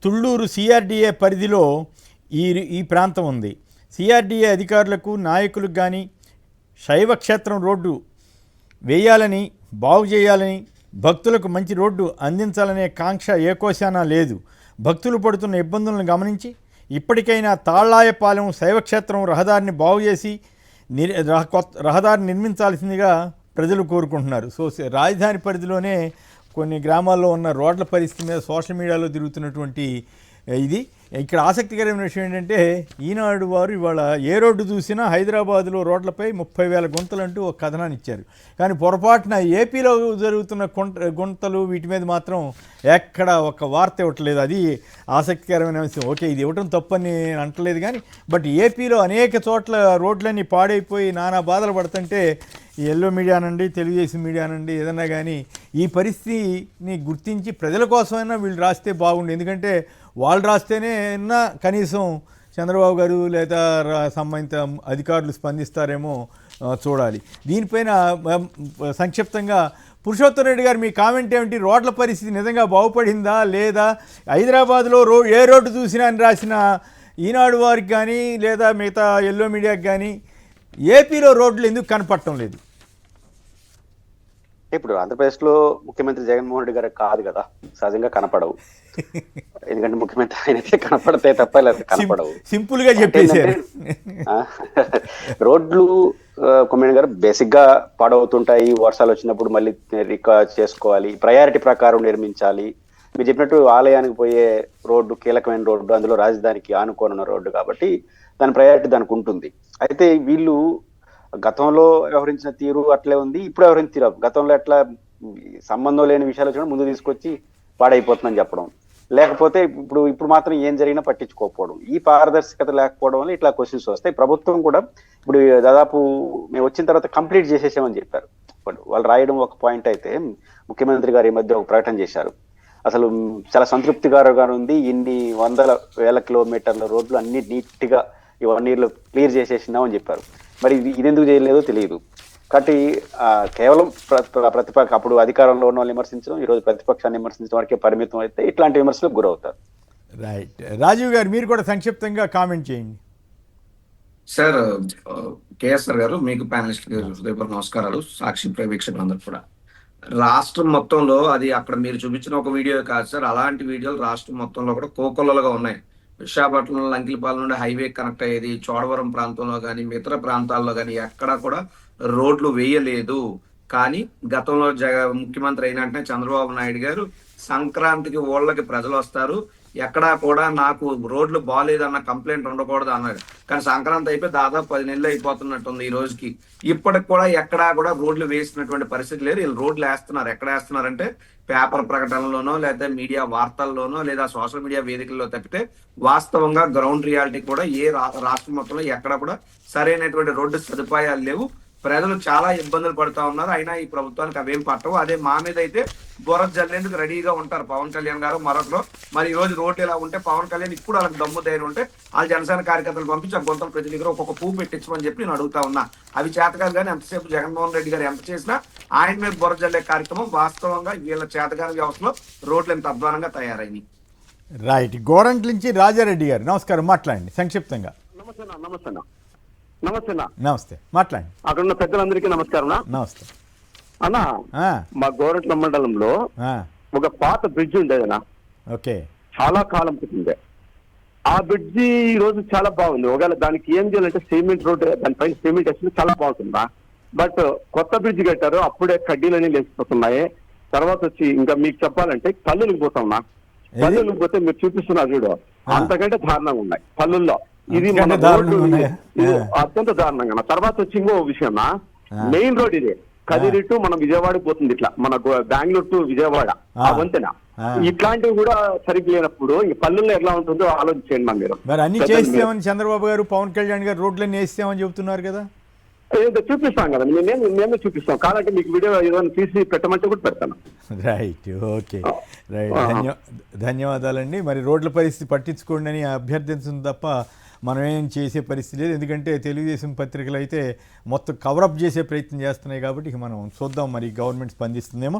Thullur CRDA పరిధిలో ఈ ఈ ప్రాంతం ఉంది. సిఆర్డీఏ అధికారులకు నాయకులకు కానీ శైవక్షేత్రం రోడ్డు వేయాలని, బాగు చేయాలని, భక్తులకు మంచి రోడ్డు అందించాలనే కాంక్ష ఏకోశానా లేదు. భక్తులు పడుతున్న ఇబ్బందులను గమనించి ఇప్పటికైనా తాళ్ళాయపాలెం శైవక్షేత్రం రహదారిని బాగు చేసి రహదారిని నిర్మించాల్సిందిగా ప్రజలు కోరుకుంటున్నారు. సో రాజధాని పరిధిలోనే కొన్ని గ్రామాల్లో ఉన్న రోడ్ల పరిస్థితి మీద సోషల్ మీడియాలో తిరుగుతున్నటువంటి ఇది. ఇక్కడ ఆసక్తికరమైన విషయం ఏంటంటే, ఈనాడు వారు ఇవాళ ఏ రోడ్డు చూసినా హైదరాబాదులో రోడ్లపై 30,000 గుంతలంటూ ఒక కథనాన్ని ఇచ్చారు. కానీ పొరపాటున ఏపీలో జరుగుతున్న గుంతలు వీటి మీద మాత్రం ఎక్కడ ఒక వార్త ఇవ్వట్లేదు. అది ఆసక్తికరమైన విషయం. ఓకే, ఇది ఇవ్వటం తప్పని అంటలేదు కానీ, బట్ ఏపీలో అనేక చోట్ల రోడ్లన్నీ పాడైపోయి నానా బాధలు పడుతుంటే ఈ ఎల్లో మీడియా నుండి, తెలుగుదేశం మీడియా నుండి ఏదన్నా కానీ ఈ పరిస్థితిని గుర్తించి ప్రజల కోసమైనా వీళ్ళు రాస్తే బాగుండు. ఎందుకంటే వాళ్ళు రాస్తేనే కనీసం చంద్రబాబు గారు లేదా సంబంధిత అధికారులు స్పందిస్తారేమో చూడాలి. దీనిపైన సంక్షిప్తంగా పురుషోత్తం రెడ్డి గారు మీ కామెంట్ ఏమిటి? రోడ్ల పరిస్థితి నిజంగా బాగుపడిందా లేదా? హైదరాబాద్లో ఏ రోడ్డు చూసినా అని రాసిన ఈనాడు వారికి కానీ లేదా మిగతా ఎల్లో మీడియాకి కానీ ఏపీలో రోడ్లు ఎందుకు కనపడటం లేదు? ఇప్పుడు ఆంధ్రప్రదేశ్లో ముఖ్యమంత్రి జగన్మోహన్ రెడ్డి గారు కాదు కదా, సహజంగా కనపడవు. ఎందుకంటే ముఖ్యమంత్రి ఆయనైతే కనపడతాయి తప్ప కనపడవు. సింపుల్ గా చెప్పేసారు. రోడ్లు కొమ్మినేని గారు బేసిక్ గా పాడవుతుంటాయి. వర్షాలు వచ్చినప్పుడు మళ్ళీ రికవర్ చేసుకోవాలి, ప్రయారిటీ ప్రకారం నిర్మించాలి. మీరు చెప్పినట్టు ఆలయానికి పోయే రోడ్డు కీలకమైన రోడ్డు, అందులో రాజధానికి ఆనుకోనున్న రోడ్డు కాబట్టి దాని ప్రయారిటీ దానికి ఉంటుంది. అయితే వీళ్ళు గతంలో వ్యవహరించిన తీరు అట్లే ఉంది, ఇప్పుడు వ్యవహరించిన తీరు. గతంలో ఎట్లా సంబంధం లేని విషయాలు వచ్చినా ముందు తీసుకొచ్చి పాడైపోతుందని చెప్పడం, లేకపోతే ఇప్పుడు మాత్రం ఏం జరిగినా పట్టించుకోకపోవడం, ఈ పారదర్శకత లేకపోవడం వల్ల ఇట్లా క్వశ్చన్స్ వస్తాయి. ప్రభుత్వం కూడా ఇప్పుడు దాదాపు మేము వచ్చిన తర్వాత కంప్లీట్ చేసేసామని చెప్పారు. వాళ్ళు రాయడం ఒక పాయింట్ అయితే, ముఖ్యమంత్రి గారు ఈ మధ్య ఒక ప్రకటన చేశారు. అసలు చాలా సంతృప్తికరంగా ఉంది, ఇన్ని వందల వేల కిలోమీటర్ల రోడ్లు అన్ని నీట్ గా ఈ 1 year లో క్లియర్ చేసేసినామని చెప్పారు. మరి ఇది ఎందుకు చేయలేదో తెలియదు. కాబట్టి కేవలం ప్రతిపక్ష అప్పుడు అధికారంలో ఉన్న వాళ్ళు విమర్శించడం, ఈరోజు ప్రతిపక్షాన్ని విమర్శించడం వరకే పరిమితం అయితే ఇట్లాంటి విమర్శలకు గురవుతారు. రైట్. రాజీవ్ గారు మీరు కూడా సంక్షిప్తంగా కామెంట్ చేయండి. సార్, కేఎస్ఆర్ గారు, మీకు ప్యానలిస్ట్ నమస్కారాలు, సాక్షి ప్రేక్షకులందరూ కూడా. రాష్ట్రం మొత్తంలో అది అక్కడ మీరు చూపించిన ఒక వీడియో కాదు సార్, అలాంటి వీడియోలు రాష్ట్రం మొత్తంలో కూడా కోకొల్లలుగా ఉన్నాయి. విశాఖపట్నం లంకిలపాలెం నుండి హైవే కనెక్ట్ అయ్యేది, చోడవరం ప్రాంతంలో కానీ ఇతర ప్రాంతాల్లో కానీ ఎక్కడా కూడా రోడ్లు వేయలేదు. కానీ గతంలో ముఖ్యమంత్రి అయినట్టే చంద్రబాబు నాయుడు గారు సంక్రాంతికి ఊళ్ళకి ప్రజలు వస్తారు, ఎక్కడా కూడా నాకు రోడ్లు బాగాలేదన్న కంప్లైంట్ ఉండకూడదు అన్నాడు. కానీ సంక్రాంతి అయిపోయి దాదాపు 10 నెలలు అయిపోతున్నట్టుంది ఈ రోజుకి. ఇప్పటికి కూడా ఎక్కడా కూడా రోడ్లు వేసినటువంటి పరిస్థితి లేదు. వీళ్ళు రోడ్లు వేస్తున్నారు. ఎక్కడ వేస్తున్నారంటే పేపర్ ప్రకటనలోనో లేదా మీడియా వార్తల్లోనో లేదా సోషల్ మీడియా వేదికల్లో తప్పితే వాస్తవంగా గ్రౌండ్ రియాలిటీ కూడా రాష్ట్రం మొత్తంలో ఎక్కడ కూడా సరైనటువంటి రోడ్డు సదుపాయాలు లేవు. ప్రజలు చాలా ఇబ్బందులు పడుతూ ఉన్నారు. అయినా ఈ ప్రభుత్వానికి అవేం పట్టవు. అదే మా మీద అయితే బురద జల్లేందుకు రెడీగా ఉంటారు పవన్ కళ్యాణ్ గారు మరొకరు. మరి ఈ రోజు రోడ్లు ఇలా ఉంటే పవన్ కళ్యాణ్ ఇప్పుడు వాళ్ళకి దమ్ము ధైర్యం ఉంటే వాళ్ళ జనసేన కార్యకర్తలు పంపించి ఆ గుంతలు ప్రతి దగ్గర ఒక్కొక్క పువ్వు పెట్టించమని చెప్పి నేను అడుగుతా ఉన్నా. అవి చేతకాదు. కానీ ఎంతసేపు జగన్మోహన్ రెడ్డి గారు ఎంత చేసినా ఆయన మీద బురద జల్లే కార్యక్రమం వాస్తవంగా వీళ్ళ చేతకాని వ్యవస్థలో రోడ్లు ఎంత అధ్వానంగా తయారైంది. రైట్. గోరంట్ల నుంచి రాజారెడ్డి గారు నమస్కారం, మాట్లాడండి సంక్షిప్తంగా. నమస్తే, మాట్లాడండి. అక్కడ ఉన్న పెద్దలందరికీ నమస్కారం. నమస్తే అన్నా, మా గోరంట్ల మండలంలో ఒక పాత బ్రిడ్జ్ ఉండేదన్నా. ఓకే. చాలా కాలం పుట్టిందే ఆ బ్రిడ్జి. ఈ రోజు చాలా బాగుంది. ఒకవేళ దానికి ఏం చేయాలంటే సిమెంట్ రోడ్, దానిపైన సిమెంట్ వేస్తే చాలా బాగుంటుందా. బట్ కొత్త బ్రిడ్జ్ కట్టారు, అప్పుడే కడ్డీలన్నీ లేచిపోతున్నాయి. తర్వాత వచ్చి ఇంకా మీకు చెప్పాలంటే పల్లెలకు పోతామన్నా. పల్లెలకు పోతే మీరు చూపిస్తున్నారు చూడు, అంతకంటే దారుణంగా ఉన్నాయి పల్లెల్లో. ఇది మన రోడ్డు అత్యంత దారుణంగా. తర్వాత వచ్చి ఇంకో విషయం, మెయిన్ రోడ్ ఇది కదిరి టు మనం విజయవాడకి పోతుంది, ఇట్లా మన బెంగళూరు టు విజయవాడ ఆ వంతెన. ఇట్లాంటివి కూడా సరిగ్గా లేనప్పుడు ఈ పల్లెల్లో ఎట్లా ఉంటుందో ఆలోచించండి. మీరు మరి అన్ని చేస్తామని చంద్రబాబు గారు పవన్ కళ్యాణ్ గారు రోడ్లన్నీ వేస్తామని చెబుతున్నారు కదా. చూపిస్తాం కదా, మేము చూపిస్తాం. కావాలంటే మీకు వీడియో ఏదైనా తీసి పెట్టమంటే కూడా పెడతాను. రైట్. ఓకే. రైట్. ధన్యవాదాలండి. మరి రోడ్ల పరిస్థితి పట్టించుకోండి అని అభ్యర్థించడం తప్ప మనం ఏం చేసే పరిస్థితి లేదు. ఎందుకంటే తెలుగుదేశం పత్రికలు అయితే మొత్తం కవరప్ చేసే ప్రయత్నం చేస్తున్నాయి కాబట్టి మనం చూద్దాం మరి గవర్నమెంట్ స్పందిస్తుందేమో.